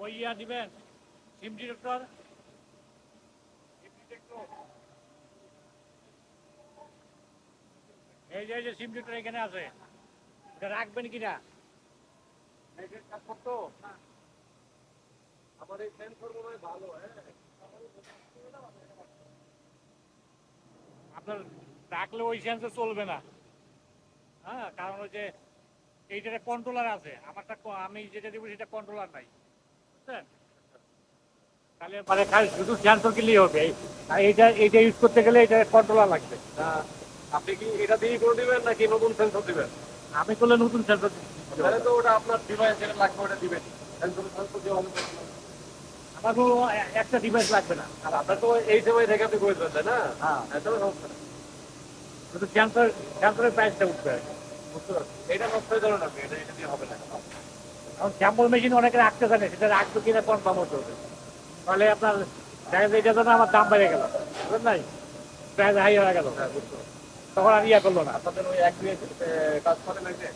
ওই ইয়া দিবেন সিম ডিরেক্টর এই যে সিম ডিরেক্টর এখানে আছে এটা রাখবেন কিনা আমার এই সেন্সর মনে হয় ভালো। হ্যাঁ, আপনার রাখলে ওই সেন্সে চলবে না। হ্যাঁ, কারণ ওই যে এইটাতে কন্ট্রোলার আছে, আমারটা আমি যেটা দিব সেটা কন্ট্রোলার নাই, বুঝছেন? তাহলে মানে খালি শুধু সেন্সর কিনলেই হবে, আর এইটা ইউজ করতে গেলে এটা কন্ট্রোলার লাগবে। আপনি কি এটা দিয়েই করে দিবেন নাকি নতুন সেন্সর দিবেন? আমি করলে নতুন সেন্সর। তাহলে তো ওটা আপনার ডিভাইস যেটা লাগবে ওটা দিবেন। সেন্সর সেন্সর দিয়ে হবে না। আমার কোনো একটা ডিভাইস লাগবে না। আর আপনার তো এই সময় থেকে আপনি করে দেবেন, তাই না? হ্যাঁ, হ্যাঁ, তাহলে সমস্যা নেই। শুধু সেন্সরের প্রাইসটা উঠবে। বুঝতে পারছি। এটা নষ্ট হয়ে যাবে না, আপনি এটা এটা দিয়ে হবে না। এখন স্যাম্পল মেশিন অনেকে রাখতে জানে, সেটা রাখবে কিনা কনফার্ম হতে হবে। তাহলে আপনার দেখা যায় এটা জন্য আমার দাম বেড়ে গেল, বুঝলেন নাই, প্রাইস হাই হয়ে গেল, হ্যাঁ, বুঝতে পারছি। তখন আর ইয়া করলো না। আপনাদের ওই এক দুই কাজ করে নাকি?